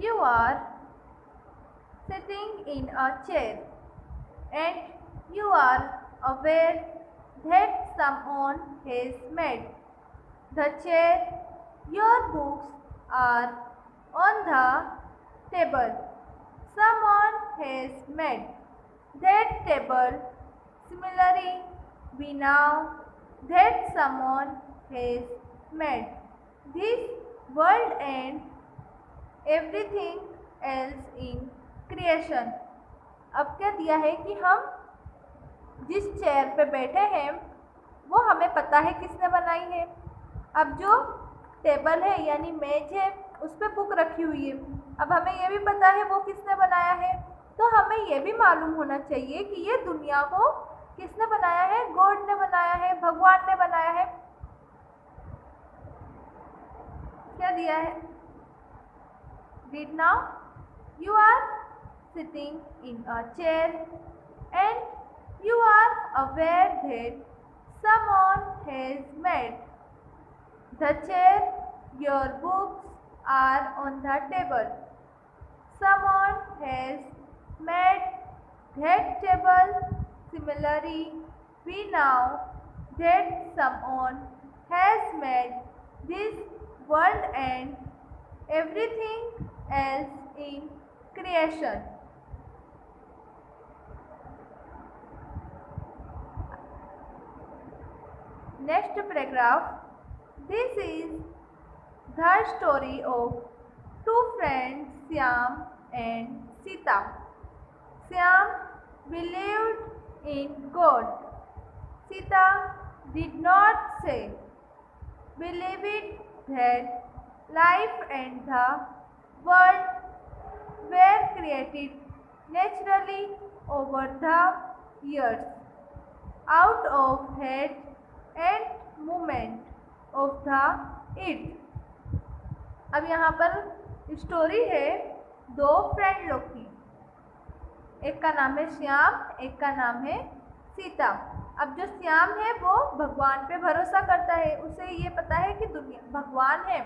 You are sitting in a chair and you are aware that someone has made the chair. Your books are on the table. Someone has made that table. Similarly, we know that someone has made this world and everything else in creation. अब क्या दिया है कि हम जिस chair पे बैठे हैं वो हमें पता है किसने बनाई है। अब जो टेबल है यानी मेज है उस पर बुक रखी हुई है। अब हमें ये भी पता है वो किसने बनाया है, तो हमें ये भी मालूम होना चाहिए कि ये दुनिया को किसने बनाया है। गॉड ने बनाया है, भगवान ने बनाया है। क्या दिया है? Read now. You are sitting in a chair and you are aware that someone has made the chair. Your books are on the table. Someone has made that table. Similarly, we know that someone has made this world and everything else in creation. Next paragraph. This is the story of two friends, Syam and Sita. Syam believed in God. Sita did not say believe it that life and the world were created naturally over the years out of head and movement of the it. अब यहाँ पर story है दो friend लोग की। एक का नाम है श्याम, एक का नाम है सीता। अब जो श्याम है वो भगवान पे भरोसा करता है। उसे ये पता है कि दुनिया भगवान है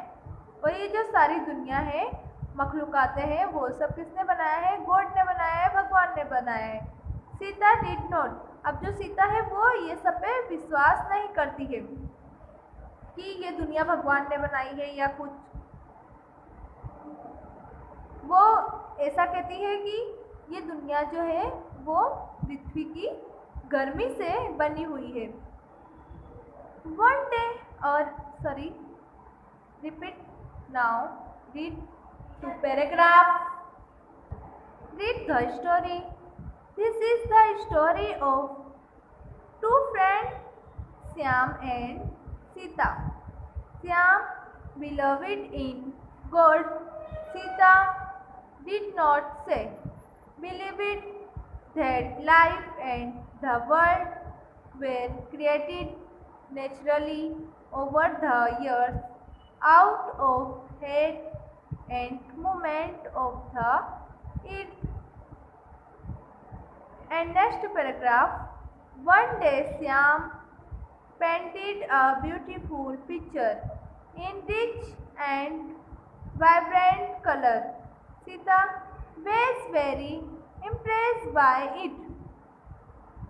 और ये जो सारी दुनिया है, मखलूकातें हैं, वो सब किसने बनाया है? गॉड ने बनाया है, भगवान ने बनाया है। Sita did not. अब जो सीता है वो ये सब पे विश्वास नहीं करती है कि ये दुनिया भगवान ने बनाई है या कुछ। वो ऐसा कहती है कि ये दुनिया जो है वो पृथ्वी की गर्मी से बनी हुई है। वन डे और repeat now, read two paragraph, read the story. This is the story of two friends, Syam and Sita. Syam believed in God. Sita did not say believed that life and the world were created naturally over the years out of head and movement of the earth. And next paragraph. One day Syam painted a beautiful picture in rich and vibrant color. Sita was very impressed by it.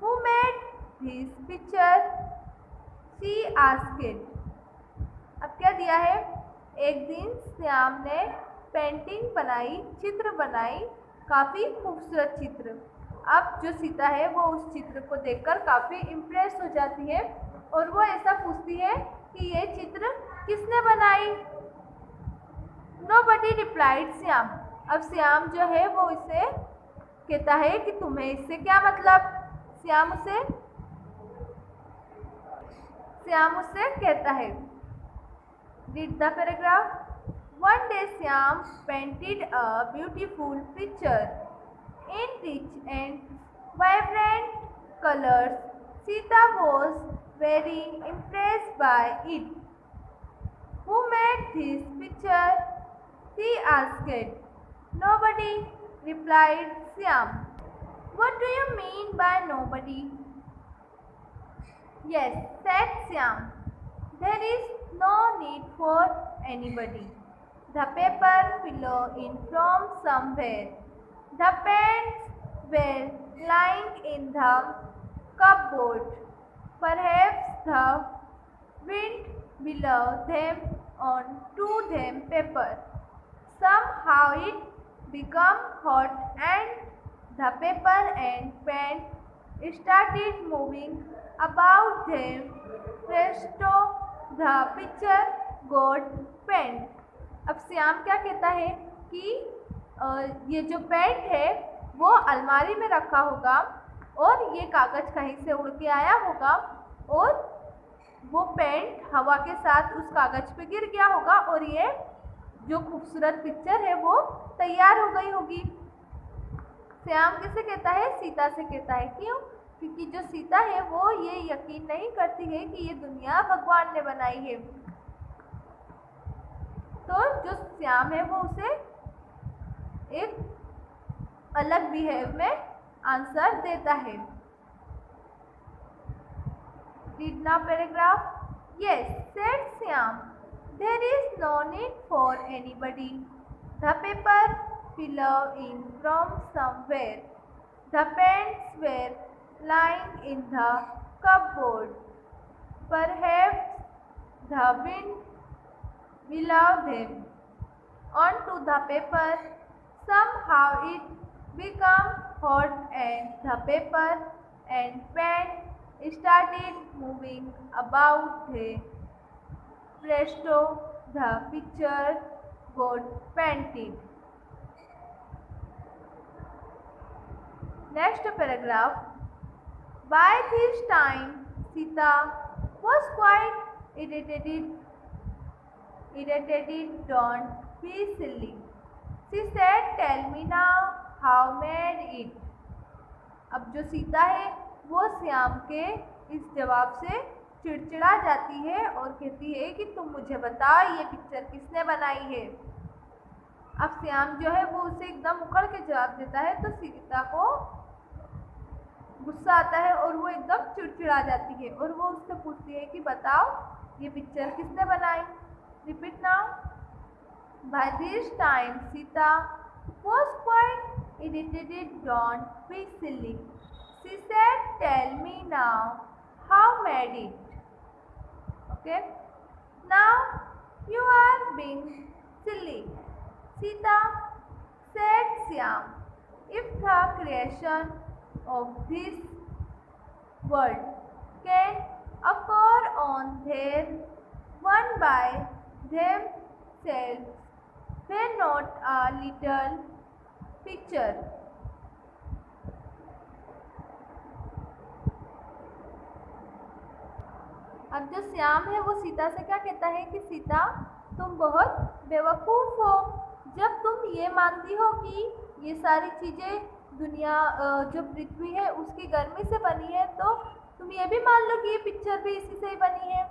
Who made this picture? She asked. अब क्या दिया है? एक दिन श्याम ने painting बनाई, चित्र बनाई, काफ़ी खूबसूरत चित्र। अब जो सीता है वो उस चित्र को देखकर काफ़ी इम्प्रेस हो जाती है और वो ऐसा पूछती है कि ये चित्र किसने बनाई? Nobody replied Syam. अब श्याम जो है वो इसे कहता है कि तुम्हें इससे क्या मतलब? श्याम उससे कहता है, read the paragraph. One day Syam painted a beautiful picture in rich and vibrant colors. Sita was very impressed by it. Who made this picture? She asked. Nobody, replied Syam. What do you mean by nobody? Yes, said Syam. There is no need for anybody. The paper fell in from somewhere. The pens were lying in the cupboard. Perhaps the wind blew them onto them paper. Somehow it became hot and the paper and pen started moving about them. Presto, the picture got paint. अब श्याम क्या कहता है कि ये जो paint है वो अलमारी में रखा होगा और ये कागज़ कहीं से उड़ के आया होगा और वो पेंट हवा के साथ उस कागज़ पे गिर गया होगा और ये जो खूबसूरत पिक्चर है वो तैयार हो गई होगी। श्याम किसे कहता है? सीता से कहता है। क्यों? क्योंकि जो सीता है वो ये यकीन नहीं करती है कि ये दुनिया भगवान ने बनाई है। तो जो श्याम है वो उसे एक अलग बिहेव में आंसर देता है। Read now paragraph. Yes, said Syam. There is no need for anybody. The paper fell in from somewhere. The pens were lying in the cupboard. Perhaps the wind blew them onto the paper. Somehow it became hot and the paper and pen started moving about them. Presto, the picture got painted. Next paragraph. By this time, Sita was quite irritated. Don't be silly. She said, tell me now how made it. अब जो सीता है वो श्याम के इस जवाब से चिड़चिड़ा जाती है और कहती है कि तुम मुझे बताओ ये पिक्चर किसने बनाई है। अब श्याम जो है वो उसे एकदम उखड़ के जवाब देता है तो सीता को गुस्सा आता है और वो एकदम चिड़चिड़ा जाती है और वो उससे पूछती है कि बताओ ये पिक्चर किसने बनाई। Repeat now. By this time, Sita was quite irritated. Don't be silly. She said, tell me now how made it. Okay. Now you are being silly. Sita said Syam, if the creation of this world can occur on their one by themselves, were not a little picture. अब जो श्याम है वो सीता से क्या कहता है कि सीता तुम बहुत बेवकूफ़ हो जब तुम ये मानती हो कि ये सारी चीज़ें दुनिया जो पृथ्वी है उसकी गर्मी से बनी है तो तुम ये भी मान लो कि ये पिक्चर भी इसी से ही बनी है।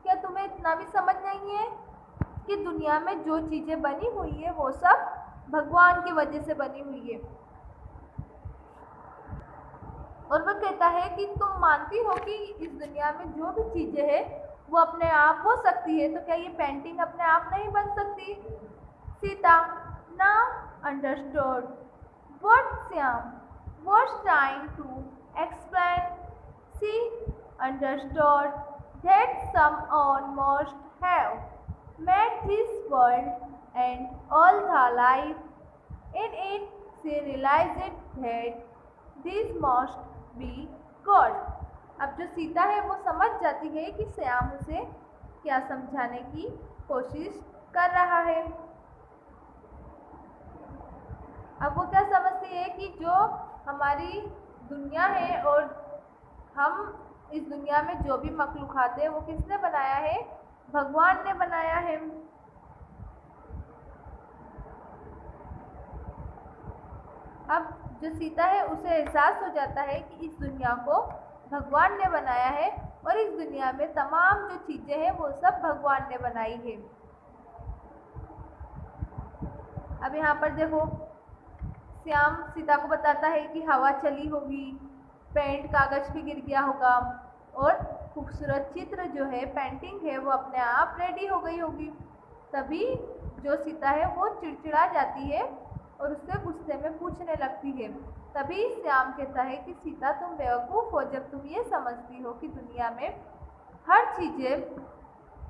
क्या तुम्हें इतना भी समझ नहीं है कि दुनिया में जो चीज़ें बनी हुई है वो सब भगवान की वजह से बनी हुई है। और वह कहता है कि तुम मानती हो कि इस दुनिया में जो भी चीज़ें हैं वो अपने आप हो सकती है तो क्या ये पेंटिंग अपने आप नहीं बन सकती। Sita now understood what Syam was trying to explain. She understood that someone must have made this world and all the life in it. She realized that this must be God. अब जो सीता है वो समझ जाती है कि श्याम उसे क्या समझाने की कोशिश कर रहा है। अब वो क्या समझती है कि जो हमारी दुनिया है और हम इस दुनिया में जो भी मखलूक़ात है वो किसने बनाया है? भगवान ने बनाया है। अब जो सीता है उसे एहसास हो जाता है कि इस दुनिया को भगवान ने बनाया है और इस दुनिया में तमाम जो चीज़ें हैं वो सब भगवान ने बनाई है। अब यहाँ पर देखो श्याम सीता को बताता है कि हवा चली होगी, पेंट कागज़ पे गिर गया होगा और खूबसूरत चित्र जो है पेंटिंग है वो अपने आप रेडी हो गई होगी। तभी जो सीता है वो चिड़चिड़ा जाती है और उससे गुस्से में पूछने लगती है। तभी श्याम कहता है कि सीता तुम बेवकूफ़ हो जब तुम ये समझती हो कि दुनिया में हर चीज़ें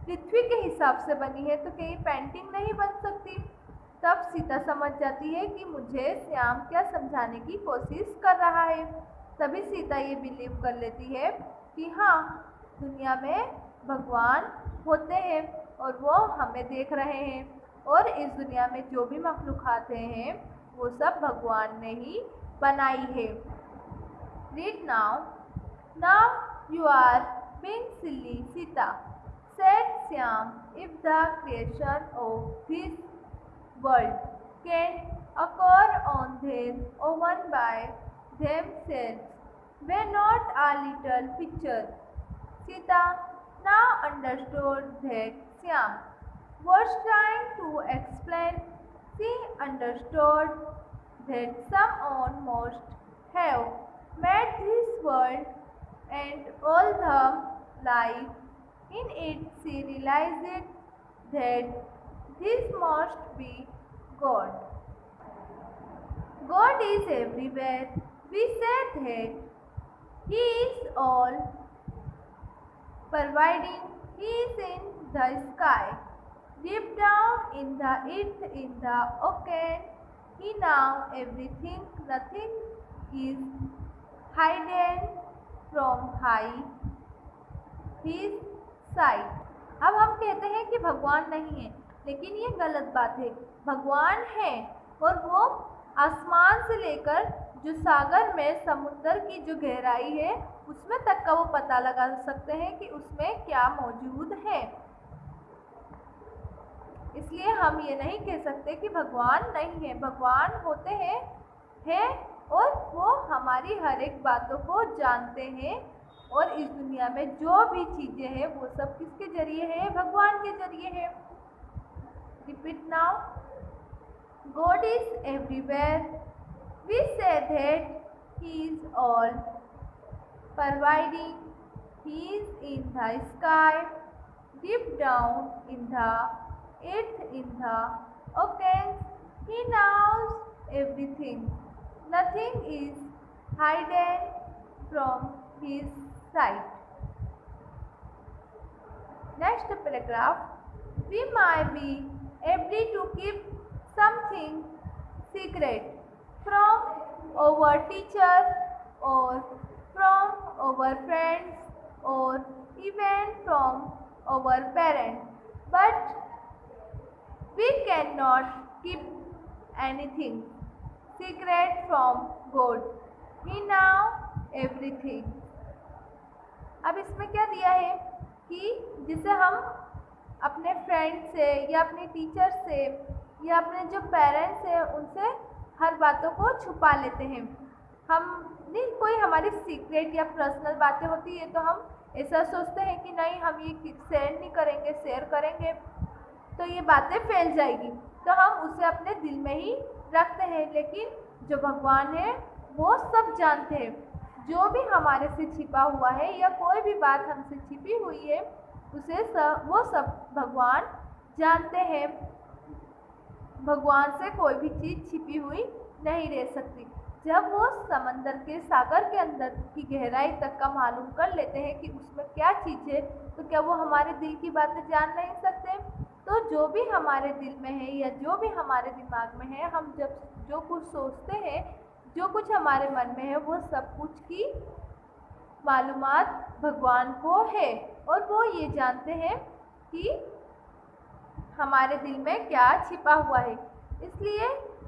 पृथ्वी के हिसाब से बनी है तो कहीं पेंटिंग नहीं बन सकती। तब सीता समझ जाती है कि मुझे श्याम क्या समझाने की कोशिश कर रहा है। तभी सीता ये बिलीव कर लेती है कि हाँ, दुनिया में भगवान होते हैं और वो हमें देख रहे हैं और इस दुनिया में जो भी मखलूक़ात हैं वो सब भगवान ने ही बनाई है। Read now. Now you are being silly, Sita, said Syam. If the creation of this world can occur on their own by themselves, were not a little picture. Sita now understood that Syam was trying to explain. She understood that someone must have made this world and all the life in it. She realized that this must be God. God is everywhere. We say that He is all providing. He is in the sky, deep down in the earth, in the ocean. He knows everything. Nothing is hidden from His sight. अब हम कहते हैं कि भगवान नहीं है, लेकिन ये गलत बात है। भगवान है और वो आसमान से लेकर जो सागर में समुद्र की जो गहराई है उसमें तक का वो पता लगा सकते हैं कि उसमें क्या मौजूद है। इसलिए हम ये नहीं कह सकते कि भगवान नहीं है। भगवान होते हैं और वो हमारी हर एक बातों को जानते हैं और इस दुनिया में जो भी चीज़ें हैं वो सब किसके जरिए है? भगवान के जरिए है। Repeat now. God is everywhere. We say that He is all providing. He is in the sky, deep down in the earth, in the oceans. He knows everything. Nothing is hidden from His sight. Next paragraph. We might be able to keep something secret from our teacher or from our friends or even from our parents, but we cannot keep anything secret from God. He knows everything. अब इसमें क्या दिया है कि जिसे हम अपने friend से या अपने टीचर से या अपने जो पेरेंट्स हैं उनसे हर बातों को छुपा लेते हैं। हम नहीं, कोई हमारी सीक्रेट या पर्सनल बातें होती है तो हम ऐसा सोचते हैं कि नहीं, हम ये शेयर नहीं करेंगे, शेयर करेंगे तो ये बातें फैल जाएगी, तो हम उसे अपने दिल में ही रखते हैं। लेकिन जो भगवान है वो सब जानते हैं। जो भी हमारे से छिपा हुआ है या कोई भी बात हमसे छिपी हुई है उसे वो सब भगवान जानते हैं। भगवान से कोई भी चीज़ छिपी हुई नहीं रह सकती। जब वो समंदर के सागर के अंदर की गहराई तक का मालूम कर लेते हैं कि उसमें क्या चीज़ है, तो क्या वो हमारे दिल की बातें जान नहीं सकते? तो जो भी हमारे दिल में है या जो भी हमारे दिमाग में है, हम जब जो कुछ सोचते हैं, जो कुछ हमारे मन में है, वो सब कुछ की मालूमात भगवान को है और वो ये जानते हैं कि हमारे दिल में क्या छिपा हुआ है। इसलिए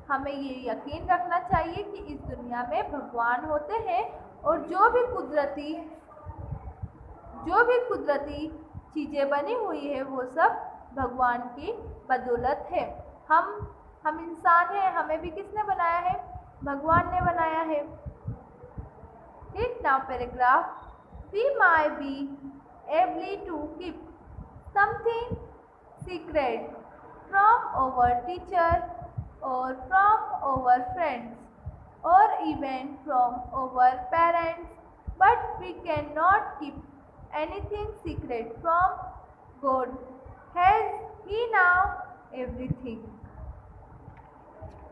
हमें ये यकीन रखना चाहिए कि इस दुनिया में भगवान होते हैं और जो भी कुदरती चीज़ें बनी हुई है वो सब भगवान की बदौलत है। हम इंसान हैं, हमें भी किसने बनाया है? भगवान ने बनाया है। Read now paragraph. We might be able to keep something secret from our teacher or from our friends or even from our parents, but we cannot keep anything secret from God. Has He knows everything.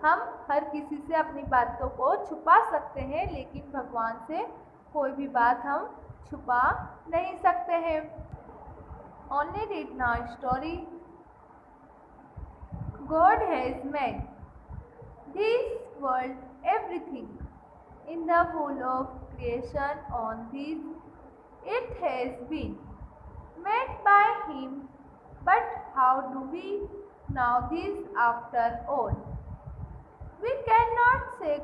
हम हर किसी से अपनी बातों को छुपा सकते हैं, लेकिन भगवान से कोई भी बात हम छुपा नहीं सकते हैं. Only read now story. God has made this world everything. In the whole of creation on this, it has been made by Him. But how do we know this after all? We cannot say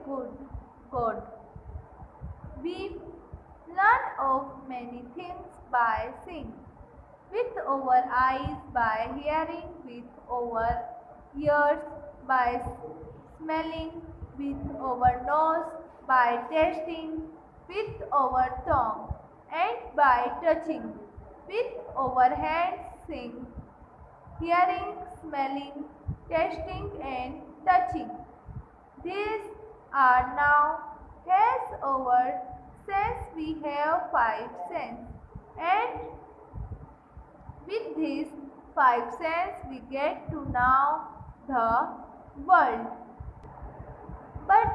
God. We learn of many things by seeing, with our eyes, by hearing, with our ears, by smelling, with our nose, by tasting, with our tongue, and by touching, with our hands, seeing, hearing, smelling, tasting, and touching. These are now has our sense. We have five senses, and with these five senses we get to know the world. But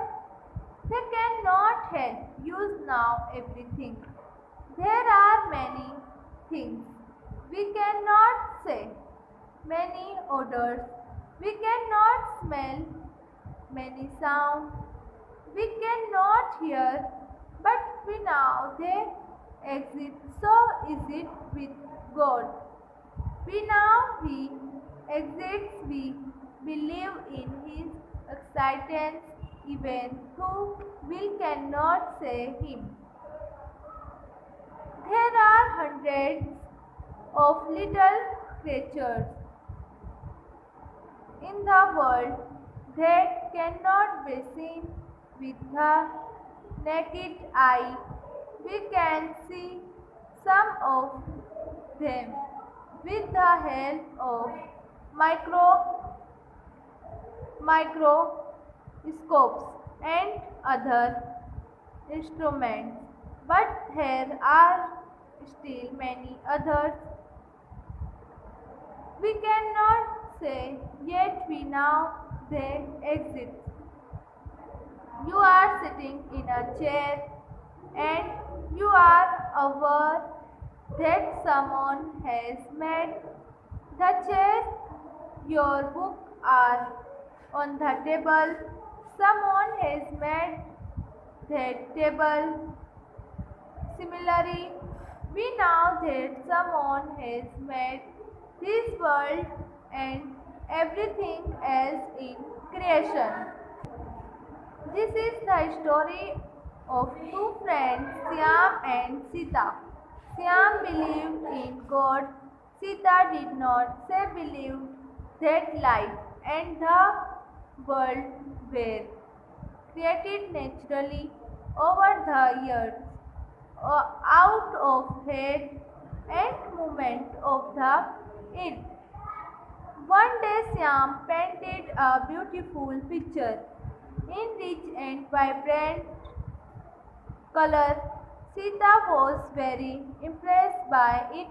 they cannot help use now everything. There are many things we cannot say, many odors we cannot smell, many sounds we cannot hear, but we know they exist. So is it with God. We know He exists, we believe in His existence, even though we cannot say Him. There are hundreds of little creatures in the world that cannot be seen with the naked eye. We can see some of them with the help of microscopes and other instruments, but there are still many others we cannot say, yet we know they exist. You are sitting in a chair and you are aware that someone has made the chair. Your books are on the table. Someone has made that table. Similarly, we know that someone has made this world and everything else in creation. This is the story of two friends, Syam and Sita. Syam believed in God. Sita did not. She believed that life and the world were created naturally over the years, out of head and movement of the earth. One day Syam painted a beautiful picture in rich and vibrant color. Sita was very impressed by it.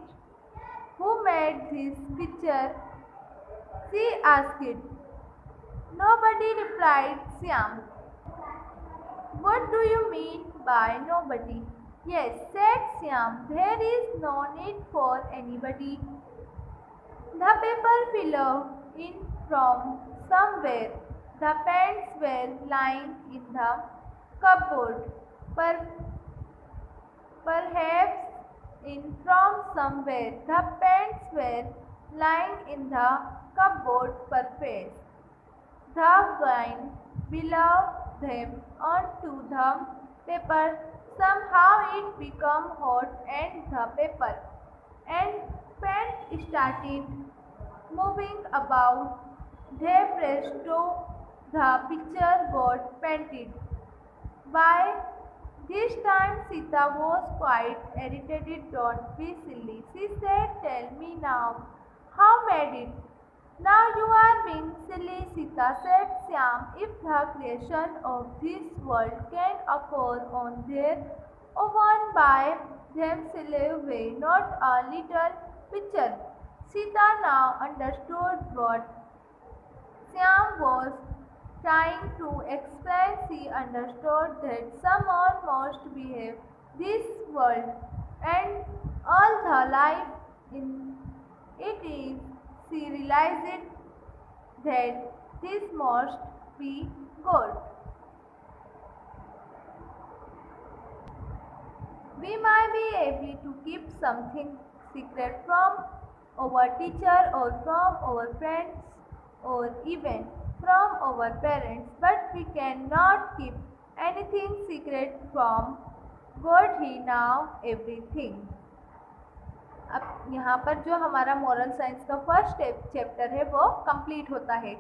Who made this picture? She asked. Nobody, replied Syam. What do you mean by nobody? Yes, said Syam, there is no need for anybody. The paper fell in from somewhere. The pens were lying in the cupboard. Perhaps in from somewhere. The pens were lying in the cupboard. Perhaps the wind blew them onto the paper. Somehow it became hot and the paper and pen started moving about. They presto, the picture got painted. By this time Sita was quite irritated. Don't be silly, she said. Tell me now, how made it? Now you are being silly, Sita said. Syam, if the creation of this world can occur on their own by themselves way, not a little picture. Sita now understood what Siam was trying to explain she understood that someone must behave this world and all the life in it is. She realized that this must be good. We might be able to keep something secret from our teacher or from our friends or even from our parents, but we cannot keep anything secret from God. He knows everything. अब यहाँ पर जो हमारा moral science का first chapter है वो complete होता है।